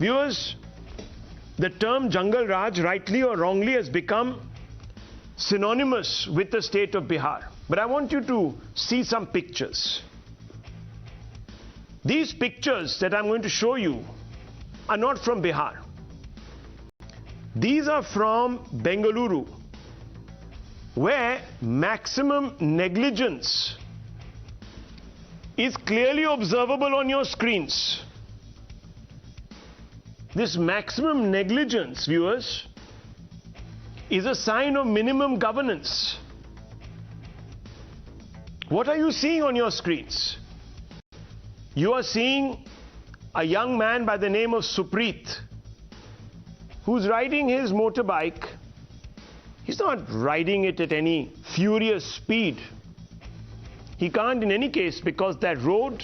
Viewers, the term Jungle Raj, rightly or wrongly, has become synonymous with the state of Bihar. But I want you to see some pictures. These pictures that I'm going to show you are not from Bihar. These are from Bengaluru, where maximum negligence is clearly observable on your screens. This maximum negligence, viewers, is a sign of minimum governance. What are you seeing on your screens? You are seeing a young man by the name of Suprit, who's riding his motorbike. He's not riding it at any furious speed. He can't in any case, because that road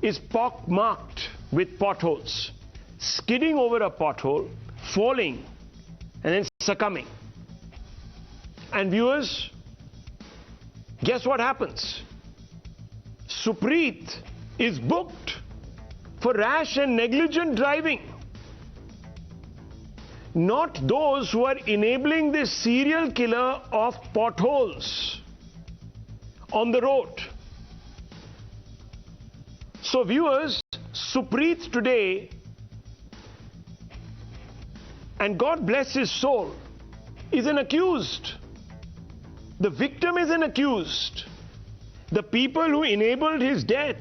is pock-marked with potholes. Skidding over a pothole, falling, and then succumbing. And viewers, guess what happens? Suprit is booked for rash and negligent driving. Not those who are enabling this serial killer of potholes on the road. So viewers, Suprit today, and God bless his soul, is an accused. The victim is an accused. The people who enabled his death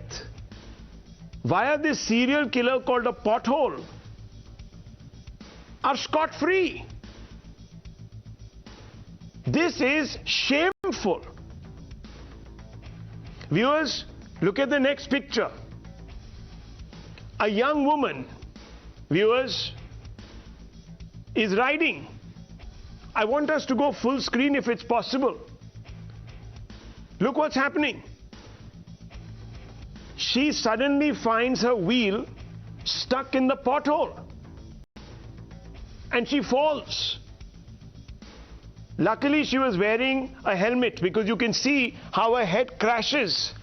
via this serial killer called a pothole are scot-free. This is shameful. Viewers, look at the next picture. A young woman, viewers, is riding. I want us to go full screen if it's possible. Look what's happening. She suddenly finds her wheel stuck in the pothole and she falls. Luckily, she was wearing a helmet, because you can see how her head crashes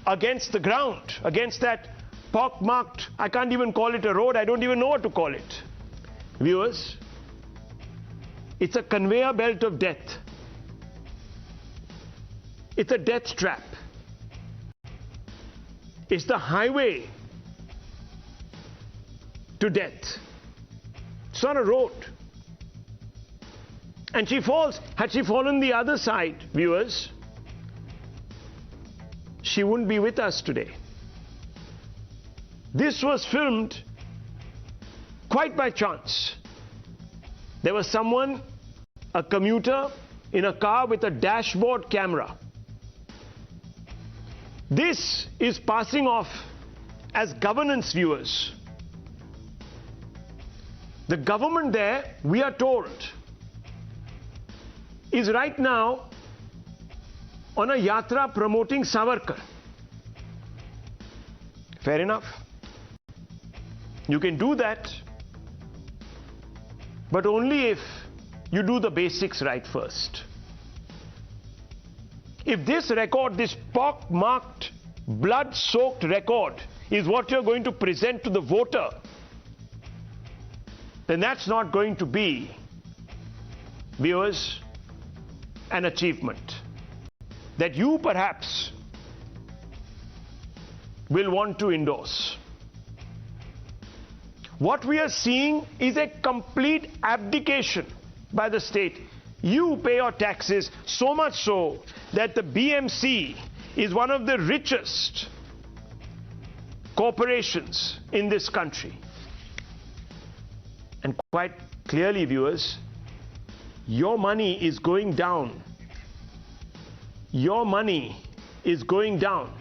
against the ground, against that pock-marked, I can't even call it a road, I don't even know what to call it. Viewers, it's a conveyor belt of death. It's a death trap. It's the highway to death. It's not a road. And she falls. Had she fallen the other side, viewers, she wouldn't be with us today. This was filmed quite by chance. There was someone, a commuter, in a car with a dashboard camera. This is passing off as governance, viewers. The government there, we are told, is right now on a yatra promoting Savarkar. Fair enough. You can do that, but only if you do the basics right first. If this record, this pock-marked, blood-soaked record is what you're going to present to the voter, then that's not going to be, viewers, an achievement that you perhaps will want to endorse. What we are seeing is a complete abdication by the state. You pay your taxes, so much so that the BMC is one of the richest corporations in this country. And quite clearly, viewers, your money is going down. Your money is going down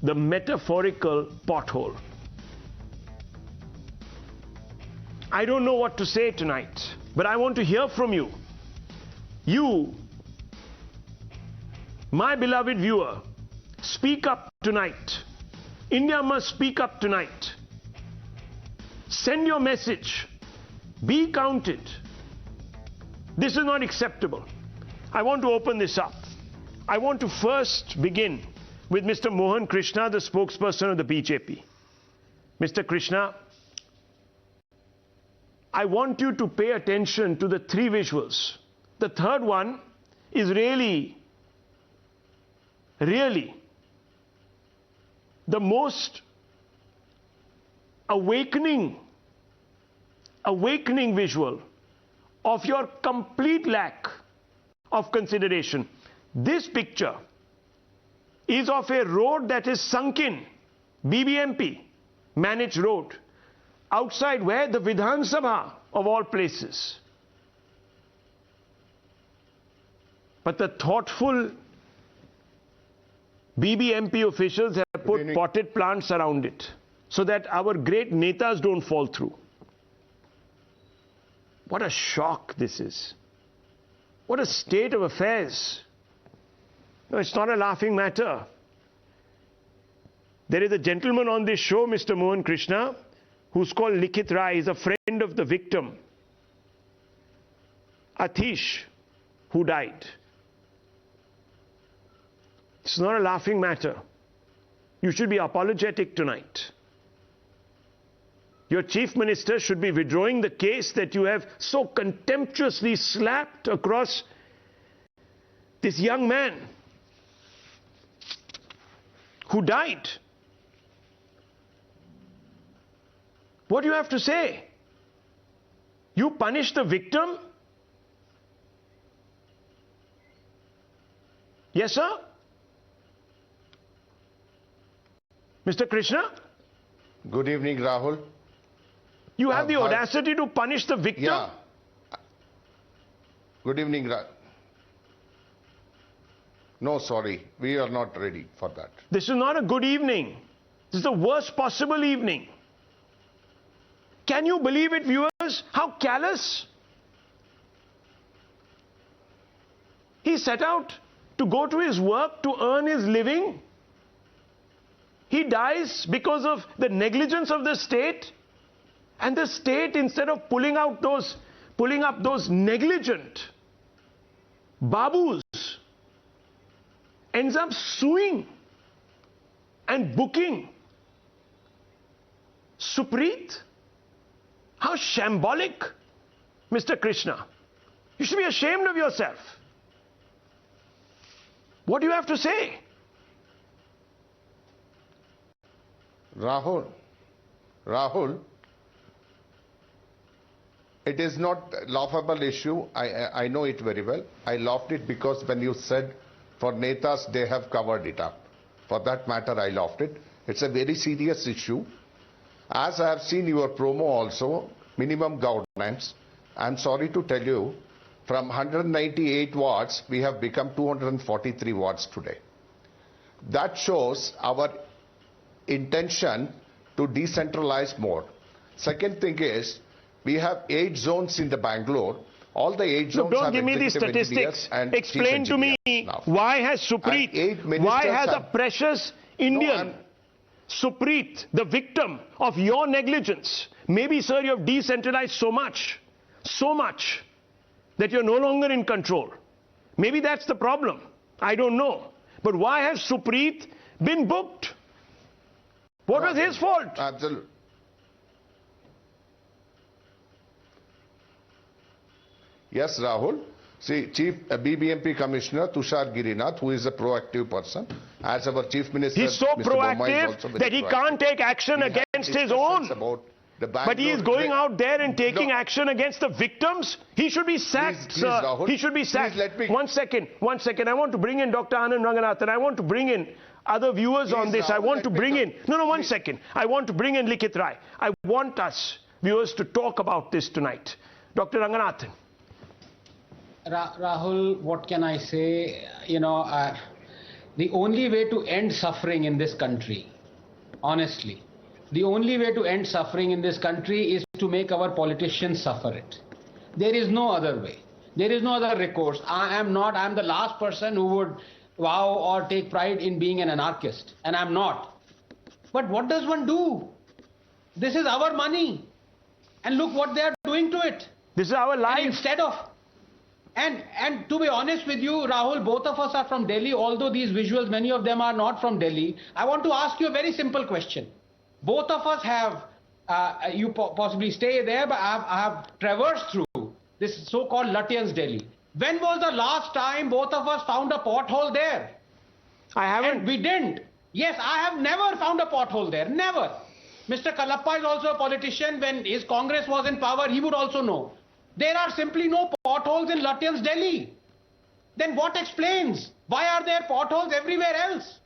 the metaphorical pothole. I don't know what to say tonight, but I want to hear from you. You, my beloved viewer, speak up tonight. India must speak up tonight. Send your message. Be counted. This is not acceptable. I want to open this up. I want to first begin with Mr. Mohan Krishna, the spokesperson of the BJP. Mr. Krishna, I want you to pay attention to the three visuals. The third one is really the most awakening visual of your complete lack of consideration. This picture is of a road that is sunk in, BBMP managed road, outside where? The Vidhan Sabha of all places. But the thoughtful BBMP officials have put potted plants around it so that our great netas don't fall through. What a shock this is. What a state of affairs. No, it's not a laughing matter. There is a gentleman on this show, Mr. Mohan Krishna, who's called Likith Rai. He's a friend of the victim, Atish, who died. It's not a laughing matter. You should be apologetic tonight. Your chief minister should be withdrawing the case that you have so contemptuously slapped across this young man who died. What do you have to say? You punish the victim? Yes, sir? Mr. Krishna? Good evening, Rahul. You have the audacity to punish the victim? Yeah. Good evening, No, sorry. We are not ready for that. This is not a good evening. This is the worst possible evening. Can you believe it, viewers? How callous? He set out to go to his work to earn his living. He dies because of the negligence of the state. And the state, instead of pulling up those negligent babus, ends up suing and booking Supreet. How shambolic, Mr. Krishna. You should be ashamed of yourself. What do you have to say? Rahul, it is not a laughable issue. I know it very well. I laughed it because when you said for Netas, they have covered it up. For that matter, I laughed it. It's a very serious issue. As I have seen your promo also, minimum governance, I'm sorry to tell you, from 198 wards, we have become 243 wards today. That shows our intention to decentralize more. Second thing is, we have 8 zones in the Bangalore. All the 8 zones don't have give me these statistics. Explain to me, why has Supreet, why has a precious Indian, Supreet, the victim of your negligence? Maybe, sir, you have decentralized so much, that you're no longer in control. Maybe that's the problem. I don't know. But why has Supreet been booked? What was his fault? Absolutely. Yes, Rahul. See, Chief BBMP Commissioner Tushar Girinath, who is a proactive person, as our Chief Minister, he's so proactive that he can't take action against his own. But he is going out there and taking action against the victims. He should be sacked, please, sir. Rahul, he should be sacked. Let me... One second. I want to bring in Dr. Anand Ranganathan. I want to bring in other viewers on this. Rahul, I want to bring in... No, 1 second. I want to bring in Likith Rai. I want us, viewers, to talk about this tonight. Dr. Ranganathan. Rahul, what can I say? You know, the only way to end suffering in this country, honestly, the only way to end suffering in this country is to make our politicians suffer it. There is no other way. There is no other recourse. I am the last person who would vow or take pride in being an anarchist, and I'm not. But what does one do? This is our money. And look what they are doing to it. This is our life. And instead of... And to be honest with you, Rahul, both of us are from Delhi, although these visuals, many of them are not from Delhi. I want to ask you a very simple question. Both of us have, you possibly stay there, but I have traversed through this so-called Lutyens Delhi. When was the last time both of us found a pothole there? I haven't. And we didn't. Yes, I have never found a pothole there. Never. Mr. Kalappa is also a politician. When his Congress was in power, he would also know. There are simply no potholes in Lutyens Delhi. Then what explains? Why are there potholes everywhere else?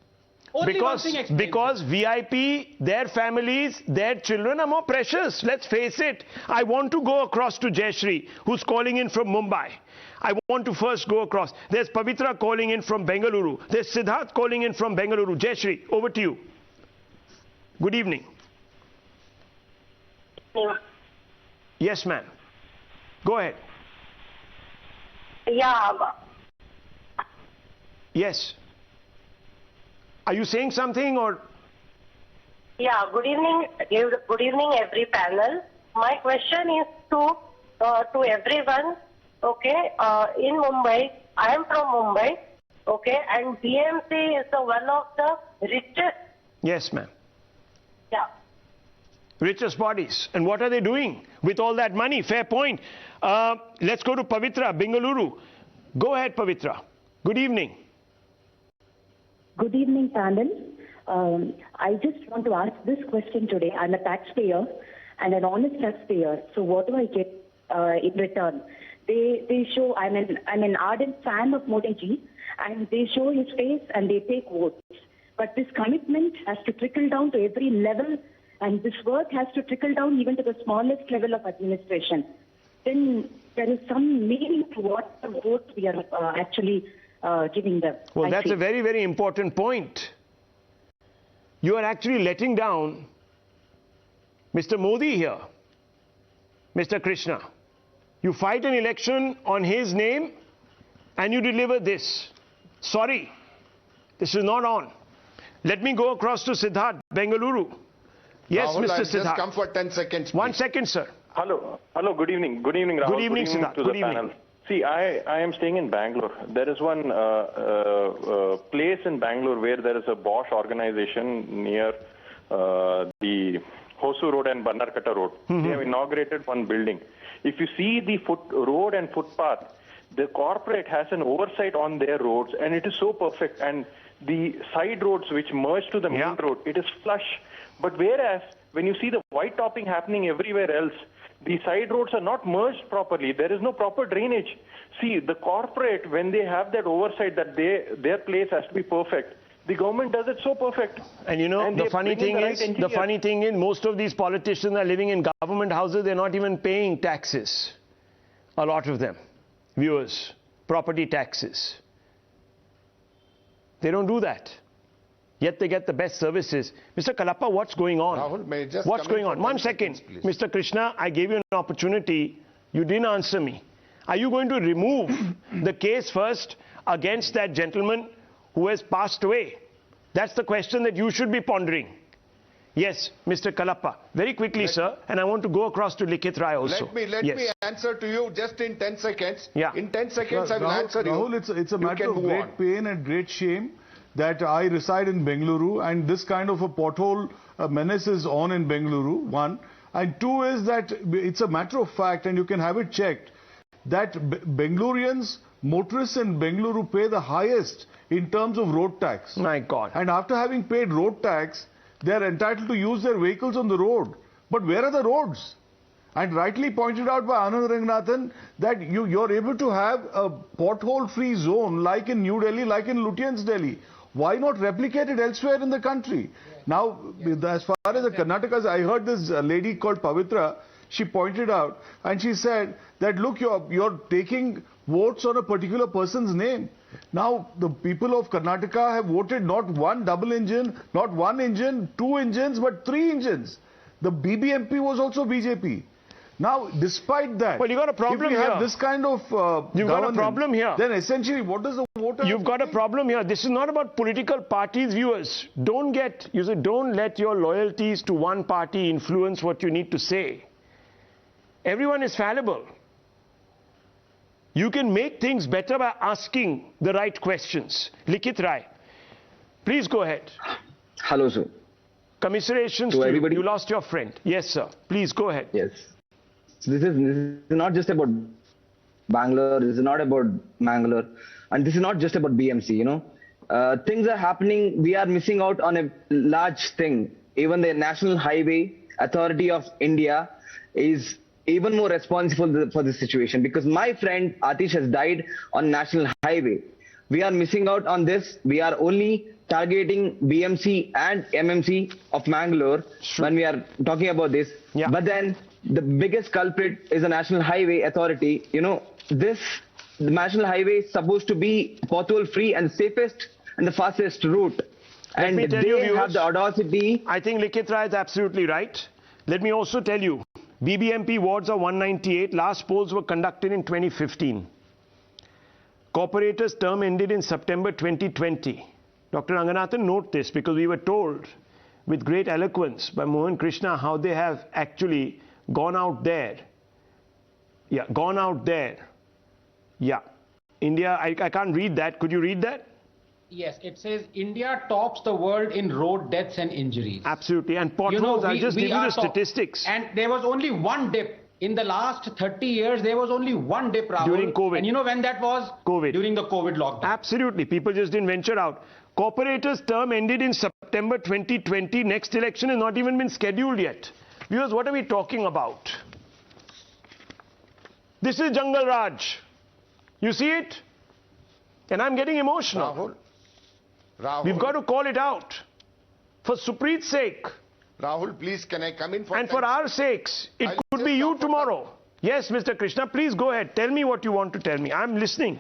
Only one thing explains. Because VIP, their families, their children are more precious. Let's face it. I want to go across to Jayashree, who's calling in from Mumbai. I want to first go across. There's Pavitra calling in from Bengaluru. There's Siddharth calling in from Bengaluru. Jayashree, over to you. Good evening. Yeah. Yes, ma'am. Go ahead. Yeah. Yes. Are you saying something or? Yeah. Good evening. Good evening, every panel. My question is to everyone. Okay. In Mumbai, I am from Mumbai. Okay, and BMC is one of the richest. Yes, ma'am. Yeah. Richest bodies. And what are they doing with all that money? Fair point. Let's go to Pavitra, Bengaluru. Go ahead, Pavitra. Good evening. Good evening, panel. I just want to ask this question today. I'm a taxpayer and an honest taxpayer. So what do I get in return? They show, I'm an ardent fan of Modi ji, and they show his face and they take votes. But this commitment has to trickle down to every level, and this work has to trickle down even to the smallest level of administration. Then there is some meaning to what the vote we are actually giving them. Well, that's a very, very important point. You are actually letting down Mr. Modi here, Mr. Krishna. You fight an election on his name and you deliver this. Sorry, this is not on. Let me go across to Siddharth, Bengaluru. Yes, Rahul, Mr. I'll Siddharth. just come for 10 seconds. 1 second, sir. Hello, good evening. Good evening, Rahul. Good evening, Siddharth. To Good the evening. panel. See, I am staying in Bangalore. There is one place in Bangalore where there is a Bosch organization near the Hosu Road and Bannarkata Road. They have inaugurated one building. If you see the road and footpath, the corporate has an oversight on their roads, and it is so perfect. And the side roads which merge to the main road, it is flush. But whereas when you see the white topping happening everywhere else, the side roads are not merged properly. There is no proper drainage. See, the corporate, when they have that oversight that their place has to be perfect, the government does it so perfect. And you know, And the funny thing is, most of these politicians are living in government houses. They're not even paying taxes. A lot of them. Viewers, property taxes. They don't do that. Yet they get the best services. Mr. Kalappa, what's going on? Rahul, may I just what's come in going for on? 1 10 second. seconds, please? Mr. Krishna, I gave you an opportunity. You didn't answer me. Are you going to remove the case first against that gentleman who has passed away? That's the question that you should be pondering. Yes, Mr. Kalappa. Very quickly, sir. And I want to go across to Likith Rai also. Let me answer to you just in 10 seconds. Yeah. In 10 seconds, I will answer you. Rahul, it's a You matter can of move great on. pain and great shame that I reside in Bengaluru, and this kind of a pothole menace is on in Bengaluru, one. And two is that it's a matter of fact, and you can have it checked, that Bengalurians, motorists in Bengaluru pay the highest in terms of road tax. My God. And after having paid road tax, they are entitled to use their vehicles on the road. But where are the roads? And rightly pointed out by Anand Ranganathan that you're able to have a pothole-free zone like in New Delhi, like in Lutyens Delhi. Why not replicate it elsewhere in the country? Now, as far as the Karnataka, I heard this lady called Pavitra, she pointed out, and she said that, look, you're taking votes on a particular person's name. Now, the people of Karnataka have voted not one double engine, not one engine, 2 engines, but 3 engines. The BBMP was also BJP. Now, despite that, well, you got a problem if we here. have this kind of You've got a problem here. Then essentially, what does the voter? You've got a problem here. This is not about political parties, viewers. Don't let your loyalties to one party influence what you need to say. Everyone is fallible. You can make things better by asking the right questions. Likith Rai, please go ahead. Hello, sir. Commiserations to to everybody. you. You lost your friend. Yes, sir. Please go ahead. Yes. So this is not just about Bangalore. This is not about Mangalore, and this is not just about BMC. Things are happening. We are missing out on a large thing. Even the National Highway Authority of India is even more responsible for this situation, because my friend Atish has died on National Highway. We are missing out on this. We are only targeting BMC and MMC of Mangalore when we are talking about this. Yeah. But then the biggest culprit is the National Highway Authority. The National Highway is supposed to be pothole free and safest and the fastest route. Let me And tell they you, viewers, have the audacity. I think Likitra is absolutely right. Let me also tell you, BBMP wards are 198. Last polls were conducted in 2015. Corporators' term ended in September 2020. Dr. Ranganathan, note this, because we were told with great eloquence by Mohan Krishna how they have actually gone out there. Yeah, gone out there. Yeah. India, I can't read that. Could you read that? Yes, it says India tops the world in road deaths and injuries. Absolutely. And potholes, I'll just give you the top. statistics. And there was only one dip. In the last 30 years, there was only one dip, Rahul. During COVID. And you know when that was? COVID. During the COVID lockdown. Absolutely. People just didn't venture out. Corporators' term ended in September 2020. Next election has not even been scheduled yet. Viewers, what are we talking about? This is Jungle Raj. You see it? And I'm getting emotional. Rahul, We've got to call it out. For Supreet's sake. Rahul, please, can I come in for And for our sakes, it could be you tomorrow. Yes, Mr. Krishna, please go ahead. Tell me what you want to tell me. I'm listening.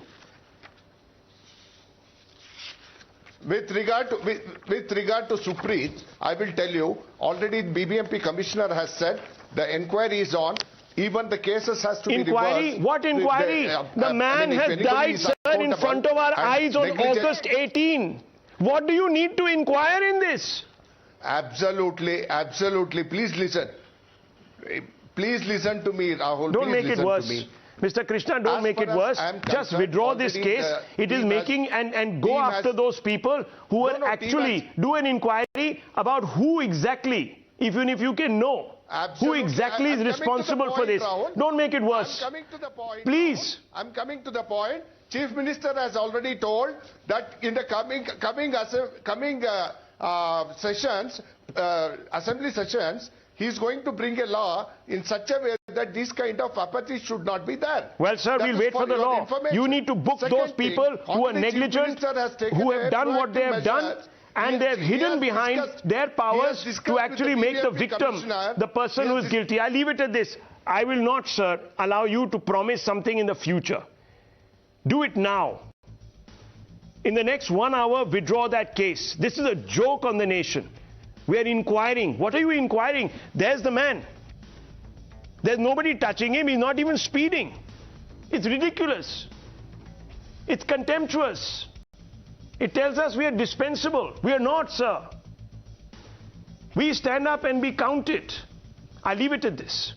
With regard to Supreet, I will tell you, already BBMP commissioner has said the inquiry is on. Even the cases has to be Inquiry? reversed. What inquiry? The man has died, sir, in front of our eyes on August 18. What do you need to inquire in this? Absolutely, absolutely. Please listen. Please listen to me, Rahul. Don't make it worse. Me. Mr. Krishna, don't make it worse. Just withdraw this case. It is making and go after those people who will actually do an inquiry about who exactly, even if you can know, who exactly is responsible for this. Don't make it worse. I'm coming to the point. Please. I'm coming to the point. Chief Minister has already told that in the coming sessions, assembly sessions, he is going to bring a law in such a way that this kind of apathy should not be there. Well, sir, we'll wait for the law. You need to book those people who are negligent, who have done what they have done, and they have hidden behind their powers to actually make the victim the person who is guilty. I leave it at this. I will not, sir, allow you to promise something in the future. Do it now. In the next 1 hour, withdraw that case. This is a joke on the nation. We are inquiring. What are you inquiring? There's the man. There's nobody touching him. He's not even speeding. It's ridiculous. It's contemptuous. It tells us we are dispensable. We are not, sir. We stand up and be counted. I leave it at this.